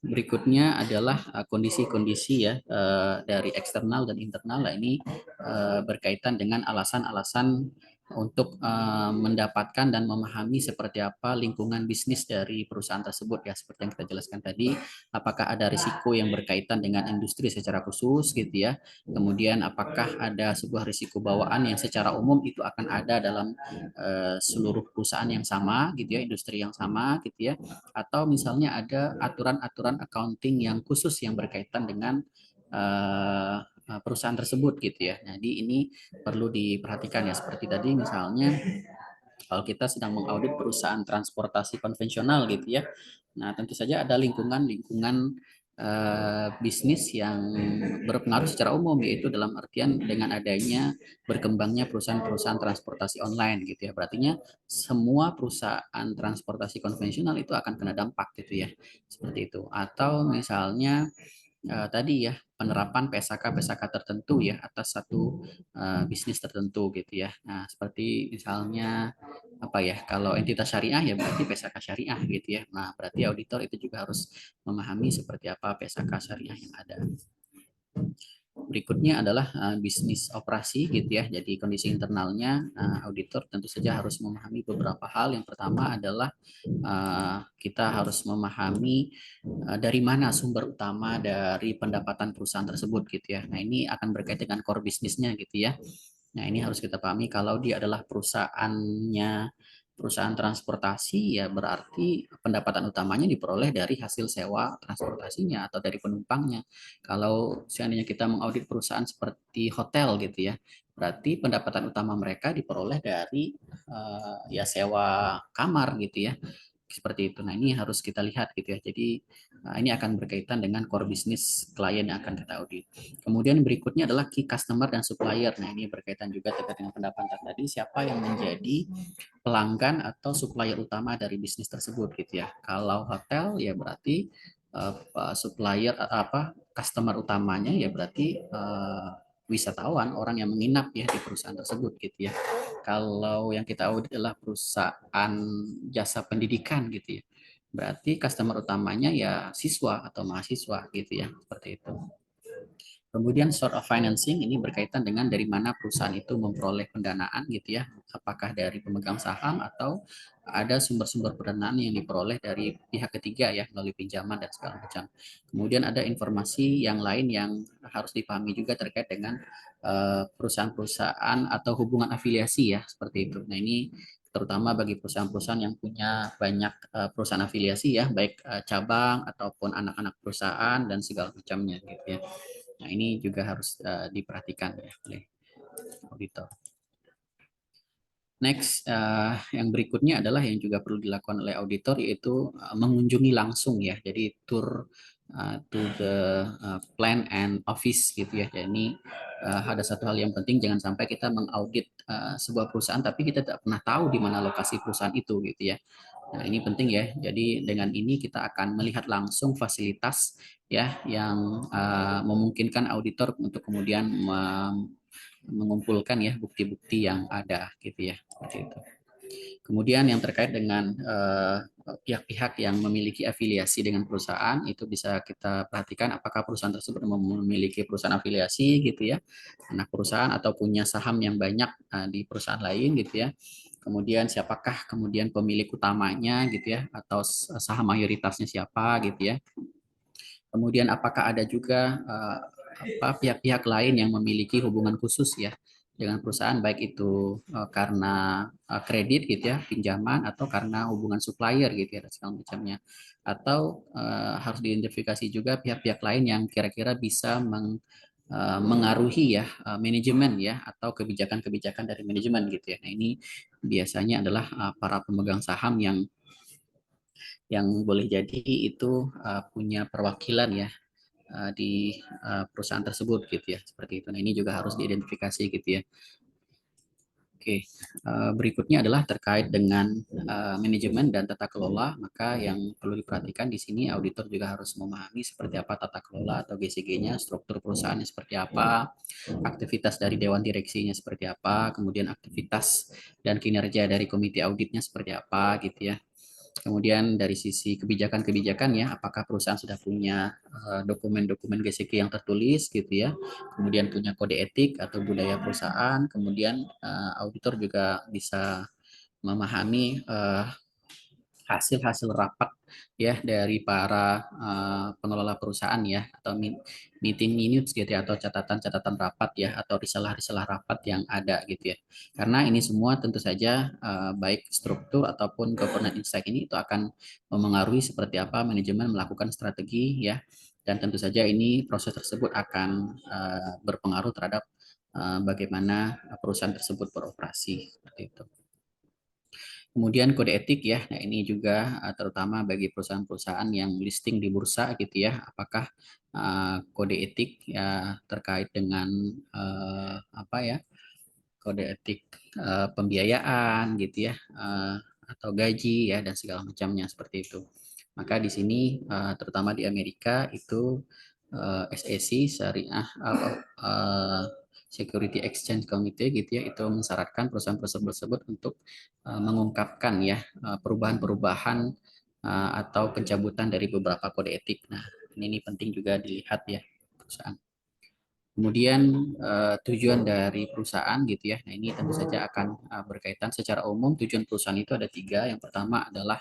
berikutnya adalah kondisi-kondisi ya dari eksternal dan internal. Nah, ini berkaitan dengan alasan-alasan untuk mendapatkan dan memahami seperti apa lingkungan bisnis dari perusahaan tersebut ya, seperti yang kita jelaskan tadi. Apakah ada risiko yang berkaitan dengan industri secara khusus gitu ya. Kemudian apakah ada sebuah risiko bawaan yang secara umum itu akan ada dalam seluruh perusahaan yang sama gitu ya, industri yang sama gitu ya, atau misalnya ada aturan-aturan accounting yang khusus yang berkaitan dengan perusahaan tersebut gitu ya. Jadi ini perlu diperhatikan ya, seperti tadi misalnya kalau kita sedang mengaudit perusahaan transportasi konvensional gitu ya. Nah, tentu saja ada lingkungan-lingkungan bisnis yang berpengaruh secara umum, yaitu dalam artian dengan adanya berkembangnya perusahaan-perusahaan transportasi online gitu ya. Berarti semua perusahaan transportasi konvensional itu akan kena dampak gitu ya. Seperti itu. Atau misalnya tadi ya penerapan PSK tertentu ya atas satu bisnis tertentu gitu ya. Nah, seperti misalnya apa ya, kalau entitas syariah ya berarti PSK syariah gitu ya. Nah, berarti auditor itu juga harus memahami seperti apa PSK syariah yang ada. Berikutnya adalah bisnis operasi gitu ya. Jadi kondisi internalnya auditor tentu saja harus memahami beberapa hal. Yang pertama adalah kita harus memahami dari mana sumber utama dari pendapatan perusahaan tersebut gitu ya. Nah, ini akan berkaitan dengan core bisnisnya gitu ya. Nah, ini harus kita pahami kalau dia adalah perusahaan transportasi ya berarti pendapatan utamanya diperoleh dari hasil sewa transportasinya atau dari penumpangnya. Kalau seandainya kita mengaudit perusahaan seperti hotel gitu ya, berarti pendapatan utama mereka diperoleh dari ya sewa kamar gitu ya. Seperti itu. Nah, ini harus kita lihat gitu ya. Jadi ini akan berkaitan dengan core business klien yang akan kita audit. Kemudian berikutnya adalah key customer dan supplier. Nah, ini berkaitan juga terkait dengan pendapatan tadi, siapa yang menjadi pelanggan atau supplier utama dari bisnis tersebut gitu ya. Kalau hotel ya berarti supplier apa customer utamanya ya berarti wisatawan, orang yang menginap ya di perusahaan tersebut gitu ya. Kalau yang kita audit adalah perusahaan jasa pendidikan gitu ya. Berarti customer utamanya ya siswa atau mahasiswa gitu ya, seperti itu. Kemudian source of financing ini berkaitan dengan dari mana perusahaan itu memperoleh pendanaan gitu ya. Apakah dari pemegang saham atau ada sumber-sumber pendanaan yang diperoleh dari pihak ketiga ya melalui pinjaman dan segala macam. Kemudian ada informasi yang lain yang harus dipahami juga terkait dengan perusahaan-perusahaan atau hubungan afiliasi ya seperti itu. Nah, ini terutama bagi perusahaan-perusahaan yang punya banyak perusahaan afiliasi ya, baik cabang ataupun anak-anak perusahaan dan segala macamnya gitu ya. Nah, ini juga harus diperhatikan ya oleh auditor. Next, yang berikutnya adalah yang juga perlu dilakukan oleh auditor yaitu mengunjungi langsung ya. Jadi tour to the plant and office gitu ya. Jadi ada satu hal yang penting, jangan sampai kita mengaudit sebuah perusahaan tapi kita tidak pernah tahu di mana lokasi perusahaan itu gitu ya. Nah, ini penting ya. Jadi dengan ini kita akan melihat langsung fasilitas ya yang memungkinkan auditor untuk kemudian mengumpulkan ya bukti-bukti yang ada gitu ya. Seperti itu. Kemudian yang terkait dengan pihak-pihak yang memiliki afiliasi dengan perusahaan itu bisa kita perhatikan apakah perusahaan tersebut memiliki perusahaan afiliasi gitu ya, anak perusahaan atau punya saham yang banyak di perusahaan lain gitu ya. Kemudian siapakah kemudian pemilik utamanya gitu ya atau saham mayoritasnya siapa gitu ya. Kemudian apakah ada juga pihak-pihak lain yang memiliki hubungan khusus ya dengan perusahaan baik itu karena kredit gitu ya, pinjaman atau karena hubungan supplier gitu ya segala macamnya. Atau harus diidentifikasi juga pihak-pihak lain yang kira-kira bisa mengaruhi ya manajemen ya atau kebijakan-kebijakan dari manajemen gitu ya. Nah, ini biasanya adalah para pemegang saham yang boleh jadi itu punya perwakilan ya di perusahaan tersebut gitu ya seperti itu. Nah, ini juga harus diidentifikasi gitu ya. Oke, berikutnya adalah terkait dengan manajemen dan tata kelola. Maka yang perlu diperhatikan di sini auditor juga harus memahami seperti apa tata kelola atau GCG-nya, struktur perusahaannya seperti apa, aktivitas dari dewan direksinya seperti apa, kemudian aktivitas dan kinerja dari komite auditnya seperti apa gitu ya. Kemudian dari sisi kebijakan-kebijakan ya, apakah perusahaan sudah punya dokumen-dokumen GCK yang tertulis gitu ya, kemudian punya kode etik atau budaya perusahaan, kemudian auditor juga bisa memahami hasil-hasil rapat ya dari para pengelola perusahaan ya atau meeting minutes gitu ya atau catatan-catatan rapat ya atau risalah-risalah rapat yang ada gitu ya. Karena ini semua tentu saja baik struktur ataupun governance insight ini itu akan memengaruhi seperti apa manajemen melakukan strategi ya dan tentu saja ini proses tersebut akan berpengaruh terhadap bagaimana perusahaan tersebut beroperasi seperti itu. Kemudian kode etik ya, nah ini juga terutama bagi perusahaan-perusahaan yang listing di bursa gitu ya, apakah kode etik ya terkait dengan apa ya, kode etik pembiayaan gitu ya, atau gaji ya dan segala macamnya seperti itu. Maka di sini terutama di Amerika itu SEC Syariah Security Exchange Committee gitu ya, itu mensyaratkan perusahaan-perusahaan tersebut untuk mengungkapkan ya perubahan-perubahan atau pencabutan dari beberapa kode etik. Nah, ini penting juga dilihat ya perusahaan. Kemudian tujuan dari perusahaan gitu ya. Nah, ini tentu saja akan berkaitan secara umum. Tujuan perusahaan itu ada tiga. Yang pertama adalah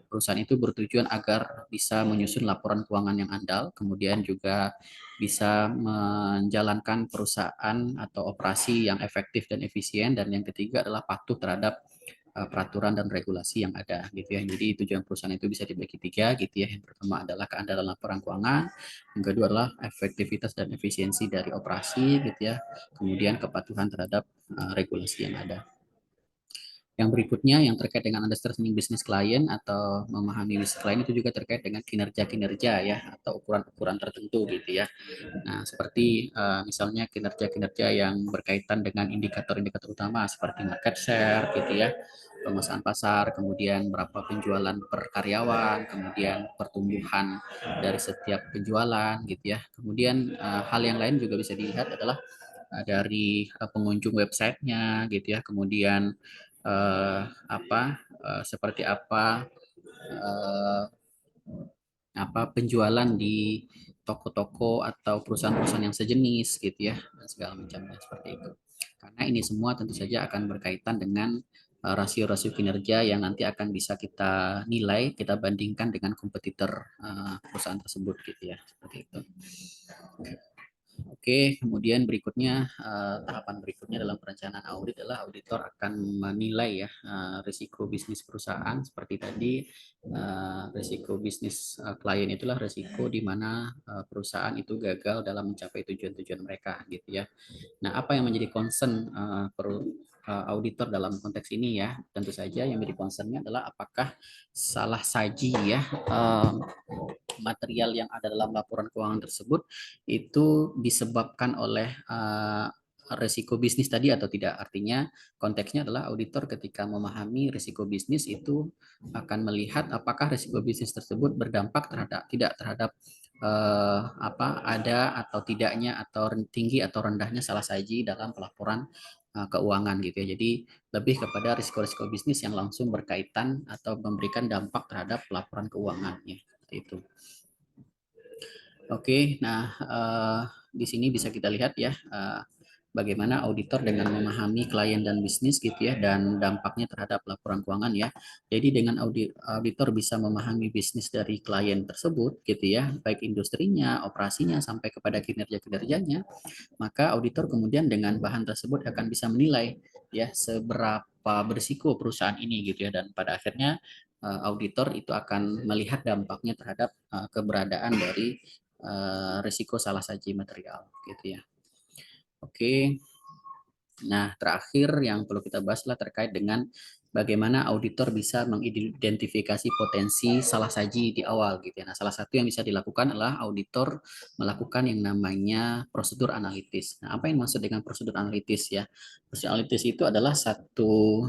perusahaan itu bertujuan agar bisa menyusun laporan keuangan yang andal, kemudian juga bisa menjalankan perusahaan atau operasi yang efektif dan efisien, dan yang ketiga adalah patuh terhadap peraturan dan regulasi yang ada gitu ya. Jadi tujuan perusahaan itu bisa dibagi tiga gitu ya. Yang pertama adalah keandalan laporan keuangan, yang kedua adalah efektivitas dan efisiensi dari operasi gitu ya. Kemudian kepatuhan terhadap regulasi yang ada. Yang berikutnya yang terkait dengan understanding business client atau memahami bisnis klien itu juga terkait dengan kinerja-kinerja ya atau ukuran-ukuran tertentu gitu ya. Nah, seperti misalnya kinerja-kinerja yang berkaitan dengan indikator-indikator utama seperti market share gitu ya, penguasaan pasar, kemudian berapa penjualan per karyawan, kemudian pertumbuhan dari setiap penjualan gitu ya. Kemudian hal yang lain juga bisa dilihat adalah dari pengunjung websitenya gitu ya, kemudian seperti apa penjualan di toko-toko atau perusahaan-perusahaan yang sejenis gitu ya dan segala macamnya seperti itu. Karena ini semua tentu saja akan berkaitan dengan rasio-rasio kinerja yang nanti akan bisa kita nilai, kita bandingkan dengan kompetitor perusahaan tersebut gitu ya, seperti itu. Oke, kemudian berikutnya tahapan berikutnya dalam perencanaan audit adalah auditor akan menilai ya risiko bisnis perusahaan seperti tadi risiko bisnis klien itulah risiko di mana perusahaan itu gagal dalam mencapai tujuan-tujuan mereka gitu ya. Nah, apa yang menjadi concern auditor dalam konteks ini ya? Tentu saja yang menjadi concernnya adalah apakah salah saji ya material yang ada dalam laporan keuangan tersebut itu disebabkan oleh risiko bisnis tadi atau tidak. Artinya konteksnya adalah auditor ketika memahami risiko bisnis itu akan melihat apakah risiko bisnis tersebut berdampak terhadap tidak terhadap ada atau tidaknya atau tinggi atau rendahnya salah saji dalam pelaporan keuangan gitu ya. Jadi lebih kepada risiko-risiko bisnis yang langsung berkaitan atau memberikan dampak terhadap laporan keuangannya. Seperti itu. Oke, nah di sini bisa kita lihat ya bagaimana auditor dengan memahami klien dan bisnis gitu ya dan dampaknya terhadap laporan keuangan ya. Jadi dengan auditor bisa memahami bisnis dari klien tersebut gitu ya, baik industrinya, operasinya sampai kepada kinerja-kinerjanya, maka auditor kemudian dengan bahan tersebut akan bisa menilai ya seberapa berisiko perusahaan ini gitu ya dan pada akhirnya auditor itu akan melihat dampaknya terhadap keberadaan dari risiko salah saji material gitu ya. Oke. Nah, terakhir yang perlu kita bahas adalah terkait dengan bagaimana auditor bisa mengidentifikasi potensi salah saji di awal gitu ya. Nah, salah satu yang bisa dilakukan adalah auditor melakukan yang namanya prosedur analitis. Nah, apa yang maksud dengan prosedur analitis ya? Prosedur analitis itu adalah satu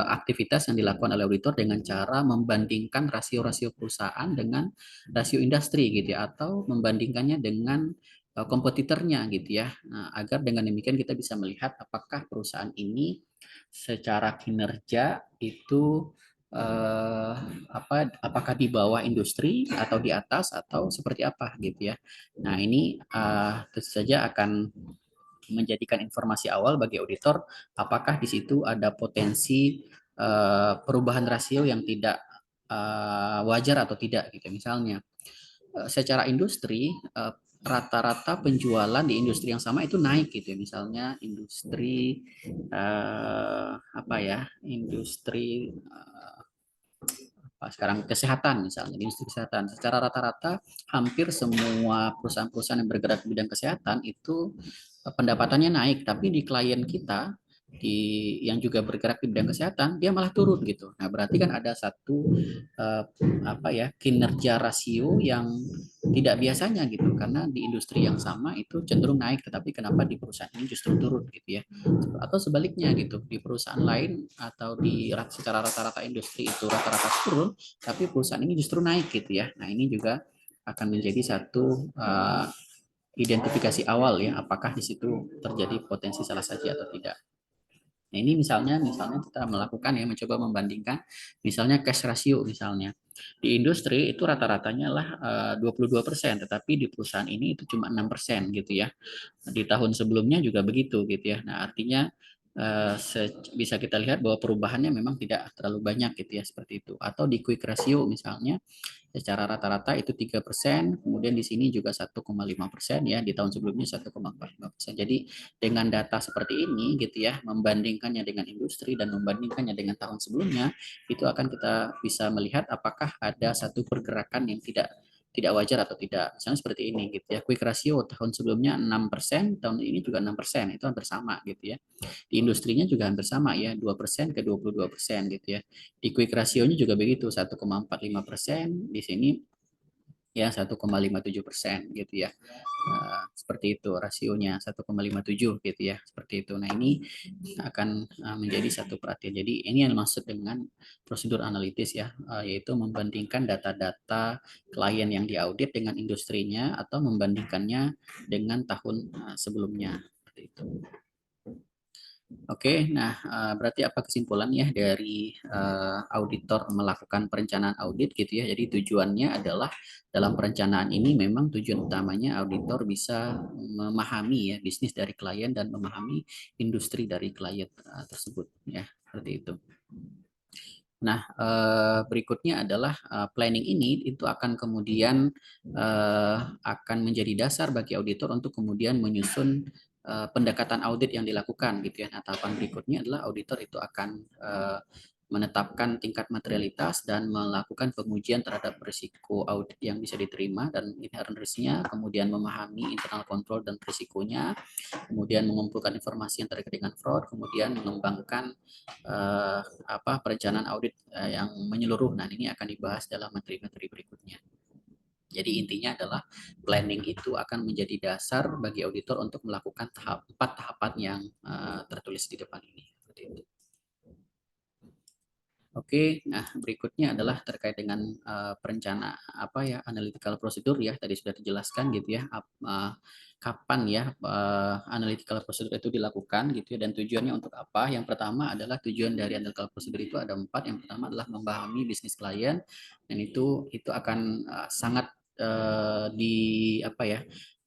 aktivitas yang dilakukan oleh auditor dengan cara membandingkan rasio-rasio perusahaan dengan rasio industri gitu ya atau membandingkannya dengan kompetitornya gitu ya. Nah, agar dengan demikian kita bisa melihat apakah perusahaan ini secara kinerja itu apakah di bawah industri atau di atas atau seperti apa gitu ya. Nah, ini tentu saja akan menjadikan informasi awal bagi auditor apakah di situ ada potensi perubahan rasio yang tidak wajar atau tidak gitu. Misalnya secara industri rata-rata penjualan di industri yang sama itu naik gitu ya. Misalnya industri industri sekarang kesehatan misalnya di industri kesehatan secara rata-rata hampir semua perusahaan-perusahaan yang bergerak di bidang kesehatan itu pendapatannya naik tapi di klien kita yang juga bergerak di bidang kesehatan, dia malah turun gitu. Nah, berarti kan ada satu kinerja rasio yang tidak biasanya gitu, karena di industri yang sama itu cenderung naik, tetapi kenapa di perusahaan ini justru turun gitu ya? Atau sebaliknya gitu, di perusahaan lain atau secara rata-rata industri itu rata-rata turun, tapi perusahaan ini justru naik gitu ya. Nah, ini juga akan menjadi satu identifikasi awal ya, apakah di situ terjadi potensi salah saji atau tidak. Nah, ini misalnya kita melakukan ya, mencoba membandingkan misalnya cash ratio misalnya. Di industri itu rata-ratanya lah 22%, tetapi di perusahaan ini itu cuma 6% gitu ya. Di tahun sebelumnya juga begitu gitu ya. Nah, artinya bisa kita lihat bahwa perubahannya memang tidak terlalu banyak gitu ya, seperti itu. Atau di quick ratio misalnya, secara rata-rata itu 3%, kemudian di sini juga 1,5% ya, di tahun sebelumnya 1,45%. Jadi dengan data seperti ini gitu ya, membandingkannya dengan industri dan membandingkannya dengan tahun sebelumnya, itu akan kita bisa melihat apakah ada satu pergerakan yang tidak wajar atau tidak. Misalnya seperti ini gitu ya. Quick ratio tahun sebelumnya 6%, tahun ini juga 6%, itu hampir sama gitu ya. Di industrinya juga hampir sama ya, 2% ke 22% gitu ya. Di quick ratio-nya juga begitu, 1,45%, di sini ya 1,57% gitu ya. Seperti itu rasionya 1,57 gitu ya, seperti itu. Nah, ini akan menjadi satu perhatian. Jadi ini yang dimaksud dengan prosedur analitis ya, yaitu membandingkan data-data klien yang diaudit dengan industrinya atau membandingkannya dengan tahun sebelumnya, seperti itu. Oke, nah berarti apa kesimpulannya dari auditor melakukan perencanaan audit gitu ya. Jadi tujuannya adalah dalam perencanaan ini memang tujuan utamanya auditor bisa memahami ya bisnis dari klien dan memahami industri dari klien tersebut ya, seperti itu. Nah, berikutnya adalah planning ini itu akan kemudian akan menjadi dasar bagi auditor untuk kemudian menyusun pendekatan audit yang dilakukan gitu ya. Nah, tahapan berikutnya adalah auditor itu akan menetapkan tingkat materialitas dan melakukan pengujian terhadap risiko audit yang bisa diterima dan inherent risk-nya, kemudian memahami internal control dan risikonya, kemudian mengumpulkan informasi yang terkait dengan fraud, kemudian mengembangkan perencanaan audit yang menyeluruh. Nah, ini akan dibahas dalam materi-materi berikutnya. Jadi intinya adalah planning itu akan menjadi dasar bagi auditor untuk melakukan 4 tahapan yang tertulis di depan ini. Seperti itu. Oke, nah berikutnya adalah terkait dengan perencana analytical procedure ya, tadi sudah dijelaskan gitu ya, kapan ya analytical procedure itu dilakukan gitu ya, dan tujuannya untuk apa. Yang pertama adalah tujuan dari analytical procedure itu ada 4. Yang pertama adalah memahami bisnis klien, dan itu akan sangat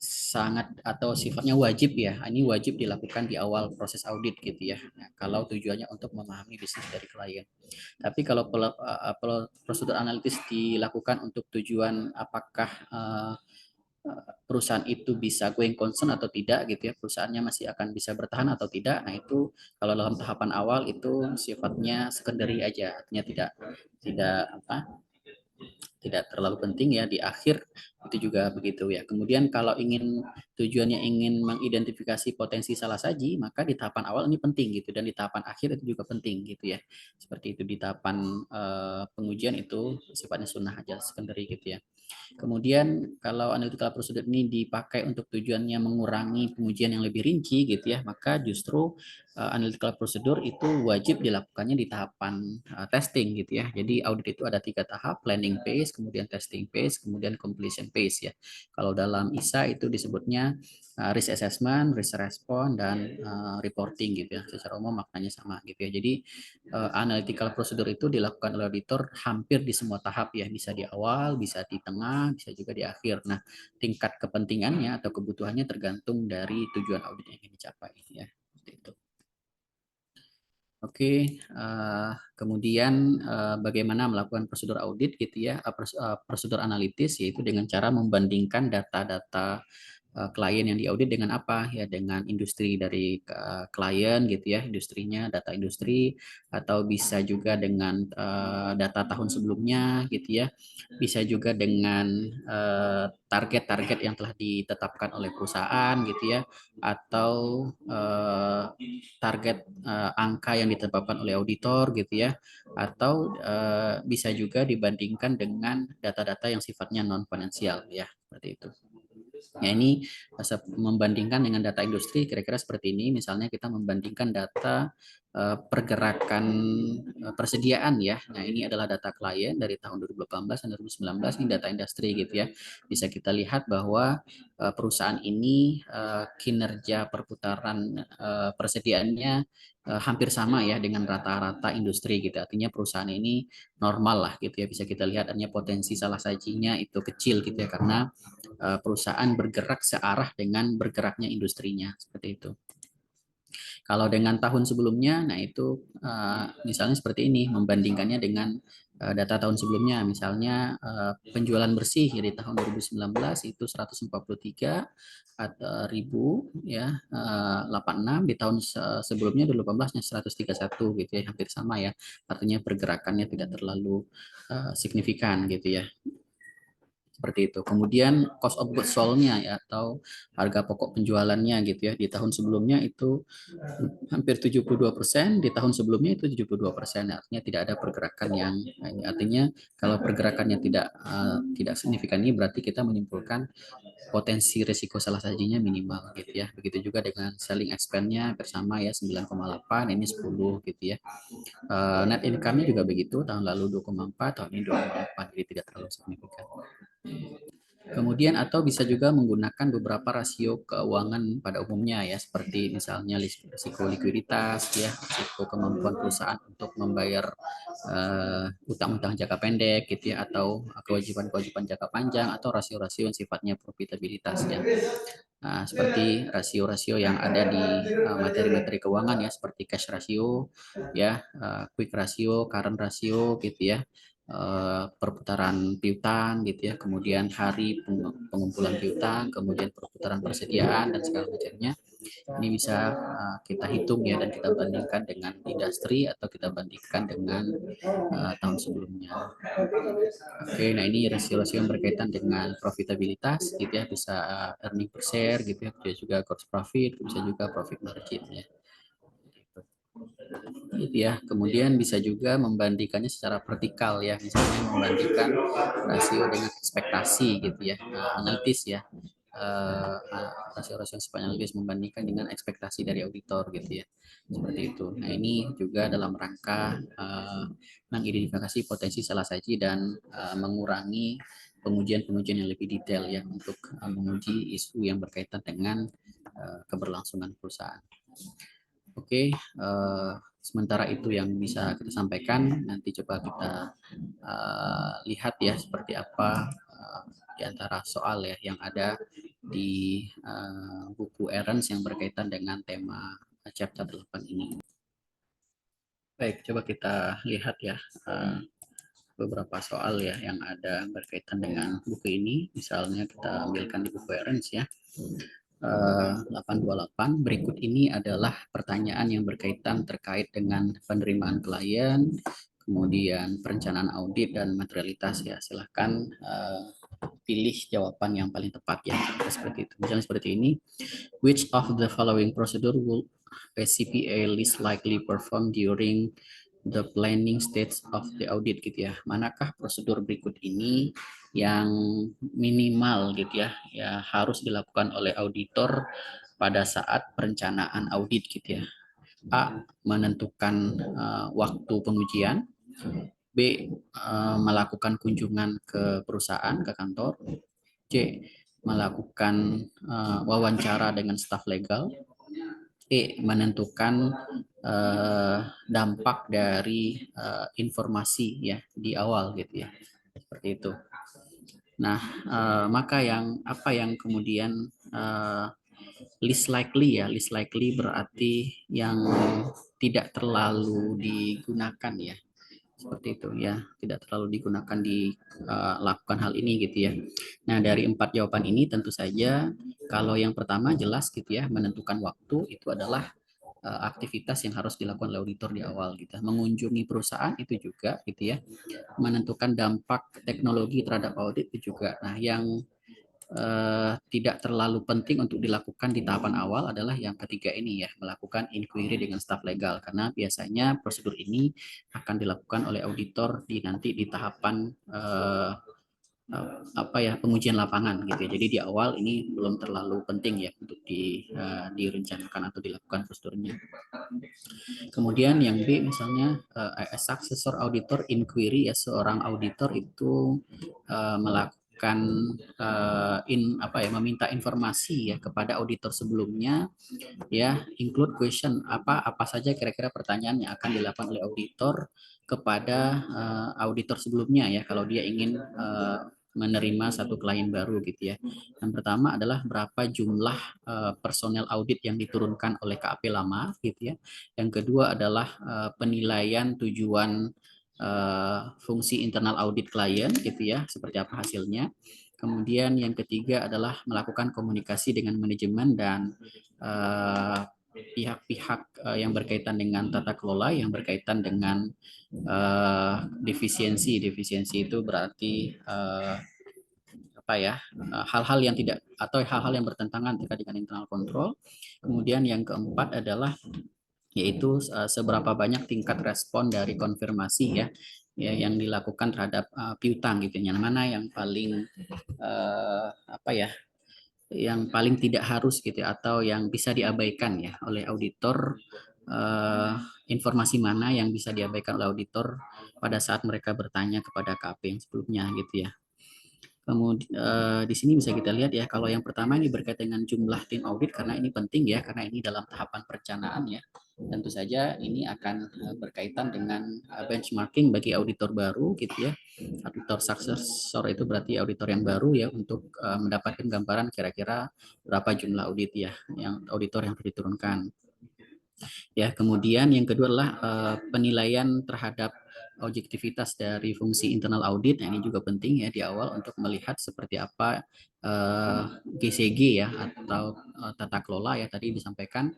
sangat atau sifatnya wajib ya. Ini wajib dilakukan di awal proses audit gitu ya. Nah, kalau tujuannya untuk memahami bisnis dari klien. Tapi kalau prosedur analitis dilakukan untuk tujuan apakah perusahaan itu bisa going concern atau tidak gitu ya, perusahaannya masih akan bisa bertahan atau tidak. Nah, itu kalau dalam tahapan awal itu sifatnya secondary aja, artinya tidak tidak terlalu penting ya. Di akhir itu juga begitu ya. Kemudian kalau tujuannya ingin mengidentifikasi potensi salah saji, maka di tahapan awal ini penting gitu, dan di tahapan akhir itu juga penting gitu ya. Seperti itu. Di tahapan pengujian itu sifatnya sunnah aja, secondary gitu ya. Kemudian kalau analytical procedure ini dipakai untuk tujuannya mengurangi pengujian yang lebih rinci gitu ya, maka justru analytical procedure itu wajib dilakukannya di tahapan testing gitu ya. Jadi audit itu ada 3 tahap: planning phase, kemudian testing phase, kemudian completion phase ya. Kalau dalam ISA itu disebutnya risk assessment, risk response, dan reporting gitu ya. Secara umum maknanya sama gitu ya. Jadi analytical procedure itu dilakukan oleh auditor hampir di semua tahap ya, bisa di awal, bisa di tengah, bisa juga di akhir. Nah, tingkat kepentingannya atau kebutuhannya tergantung dari tujuan audit yang ingin dicapai ya. Seperti itu. Oke, kemudian bagaimana melakukan prosedur audit gitu ya, prosedur analitis, yaitu dengan cara membandingkan data-data klien yang diaudit dengan apa ya, dengan industri dari klien gitu ya, industrinya, data industri, atau bisa juga dengan data tahun sebelumnya gitu ya, bisa juga dengan target-target yang telah ditetapkan oleh perusahaan gitu ya, atau target angka yang ditetapkan oleh auditor gitu ya, atau bisa juga dibandingkan dengan data-data yang sifatnya non finansial ya, seperti itu. Ya, ini membandingkan dengan data industri kira-kira seperti ini. Misalnya kita membandingkan data pergerakan persediaan ya. Nah, ini adalah data klien dari tahun 2018 dan 2019, ini data industri gitu ya. Bisa kita lihat bahwa perusahaan ini kinerja perputaran persediaannya hampir sama ya dengan rata-rata industri gitu. Artinya perusahaan ini normal lah gitu ya. Bisa kita lihat artinya potensi salah sajinya itu kecil gitu ya, karena perusahaan bergerak searah dengan bergeraknya industrinya, seperti itu. Kalau dengan tahun sebelumnya, nah itu misalnya seperti ini, membandingkannya dengan data tahun sebelumnya, misalnya penjualan bersih di tahun 2019 itu 143.000 ya, 86, di tahun sebelumnya 2018-nya 131 gitu ya, hampir sama ya. Artinya pergerakannya tidak terlalu signifikan gitu ya, seperti itu. Kemudian cost of goods sold-nya ya, atau harga pokok penjualannya gitu ya, di tahun sebelumnya itu hampir 72%, di tahun sebelumnya itu 72%. Artinya tidak ada pergerakan yang artinya kalau pergerakannya tidak signifikan, ini berarti kita menyimpulkan potensi risiko salah sajinya minimal gitu ya. Begitu juga dengan selling expense-nya bersama ya, 9,8, ini 10 gitu ya. Net income-nya juga begitu, tahun lalu 2,4, tahun ini 2,8, jadi tidak terlalu signifikan. Kemudian atau bisa juga menggunakan beberapa rasio keuangan pada umumnya ya, seperti misalnya risiko likuiditas ya, risiko kemampuan perusahaan untuk membayar utang-utang jangka pendek gitu ya, atau kewajiban-kewajiban jangka panjang, atau rasio-rasio yang sifatnya profitabilitas ya. Nah, seperti rasio-rasio yang ada di materi-materi keuangan ya, seperti cash ratio ya, quick ratio, current ratio gitu ya, perputaran piutang gitu ya, kemudian hari pengumpulan piutang, kemudian perputaran persediaan dan segala macamnya. Ini bisa kita hitung ya, dan kita bandingkan dengan industri atau kita bandingkan dengan tahun sebelumnya. Oke, nah ini rasio-rasio yang berkaitan dengan profitabilitas gitu ya, bisa earning per share gitu ya, bisa juga gross profit, bisa juga profit margin ya. Gitu ya. Kemudian bisa juga membandingkannya secara vertikal ya, misalnya membandingkan rasio dengan ekspektasi gitu ya, analitis ya, rasio-rasio yang sifatnya analitis membandingkan dengan ekspektasi dari auditor gitu ya, seperti itu. Nah, ini juga dalam rangka mengidentifikasi potensi salah saji dan mengurangi pengujian-pengujian yang lebih detail ya, untuk menguji isu yang berkaitan dengan keberlangsungan perusahaan. Oke, sementara itu yang bisa kita sampaikan. Nanti coba kita lihat ya seperti apa di antara soal ya yang ada di buku Ernst yang berkaitan dengan tema chapter 8 ini. Baik, coba kita lihat ya beberapa soal ya yang ada berkaitan dengan buku ini. Misalnya kita ambilkan di buku Ernst ya. 828. Berikut ini adalah pertanyaan yang berkaitan terkait dengan penerimaan klien, kemudian perencanaan audit dan materialitas ya. Silahkan pilih jawaban yang paling tepat ya. Seperti itu. Misalnya seperti ini. Which of the following procedure will a CPA least likely perform during the planning stage of the audit gitu ya. Manakah prosedur berikut ini yang minimal gitu ya harus dilakukan oleh auditor pada saat perencanaan audit gitu ya. A. Menentukan waktu pengujian. B. Melakukan kunjungan ke perusahaan, ke kantor. C. Melakukan wawancara dengan staf legal. E. Menentukan dampak dari informasi ya di awal gitu ya, seperti itu. Nah, maka apa yang kemudian least likely ya, least likely berarti yang tidak terlalu digunakan ya. Seperti itu ya, tidak terlalu digunakan lakukan hal ini gitu ya. Nah, dari 4 jawaban ini tentu saja kalau yang pertama jelas gitu ya, menentukan waktu itu adalah aktivitas yang harus dilakukan oleh auditor di awal gitu. Mengunjungi perusahaan itu juga gitu ya. Menentukan dampak teknologi terhadap audit itu juga. Nah, yang tidak terlalu penting untuk dilakukan di tahapan awal adalah yang ketiga ini ya, melakukan inquiry dengan staf legal, karena biasanya prosedur ini akan dilakukan oleh auditor nanti di tahapan apa ya, pengujian lapangan gitu ya. Jadi di awal ini belum terlalu penting ya untuk direncanakan atau dilakukan prosedurnya. Kemudian yang B misalnya successor auditor inquiry ya, seorang auditor itu melakukan meminta informasi ya kepada auditor sebelumnya ya, include question apa saja kira-kira pertanyaan yang akan dilakukan oleh auditor kepada auditor sebelumnya ya, kalau dia ingin menerima satu klien baru gitu ya. Yang pertama adalah berapa jumlah personel audit yang diturunkan oleh KAP lama gitu ya. Yang kedua adalah penilaian tujuan fungsi internal audit klien gitu ya, seperti apa hasilnya. Kemudian yang ketiga adalah melakukan komunikasi dengan manajemen dan pihak-pihak yang berkaitan dengan tata kelola, yang berkaitan dengan defisiensi. Defisiensi itu berarti apa ya, hal-hal yang tidak atau hal-hal yang bertentangan terkait dengan internal control. Kemudian yang keempat adalah yaitu seberapa banyak tingkat respon dari konfirmasi ya, yang dilakukan terhadap piutang gitu, yang mana yang paling apa ya, yang paling tidak harus gitu ya, atau yang bisa diabaikan ya oleh auditor, informasi mana yang bisa diabaikan oleh auditor pada saat mereka bertanya kepada KP yang sebelumnya gitu ya. Kemudian di sini bisa kita lihat ya, kalau yang pertama ini berkaitan dengan jumlah tim audit, karena ini penting ya, karena ini dalam tahapan perencanaan ya. Tentu saja ini akan berkaitan dengan benchmarking bagi auditor baru gitu ya. Auditor successor itu berarti auditor yang baru ya, untuk mendapatkan gambaran kira-kira berapa jumlah audit ya, yang auditor yang diturunkan. Ya, kemudian yang kedua adalah penilaian terhadap objektivitas dari fungsi internal audit. Nah, ini juga penting ya di awal untuk melihat seperti apa GCG ya, atau tata kelola ya, tadi disampaikan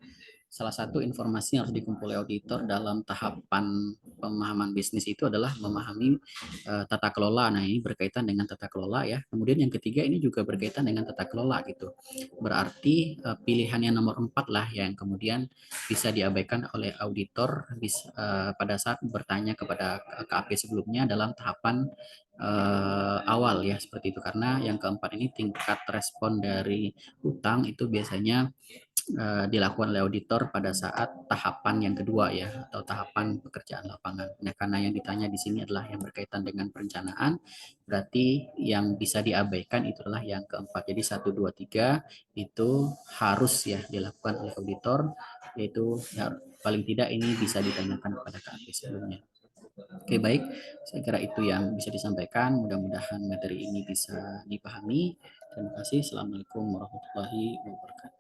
salah satu informasi yang harus dikumpulkan auditor dalam tahapan pemahaman bisnis itu adalah memahami tata kelola. Nah, ini berkaitan dengan tata kelola ya. Kemudian yang ketiga ini juga berkaitan dengan tata kelola gitu. Berarti pilihan yang nomor 4 lah yang kemudian bisa diabaikan oleh auditor pada saat bertanya kepada KAP sebelumnya dalam tahapan awal ya, seperti itu. Karena yang keempat ini tingkat respon dari utang itu biasanya dilakukan oleh auditor pada saat tahapan yang kedua ya, atau tahapan pekerjaan lapangan. Nah, karena yang ditanya di sini adalah yang berkaitan dengan perencanaan, berarti yang bisa diabaikan itulah yang keempat. Jadi 1, 2, 3 itu harus ya dilakukan oleh auditor, yaitu ya, paling tidak ini bisa ditanyakan kepada KAP sebelumnya. Oke, baik. Saya kira itu yang bisa disampaikan. Mudah-mudahan materi ini bisa dipahami. Terima kasih. Assalamualaikum warahmatullahi wabarakatuh.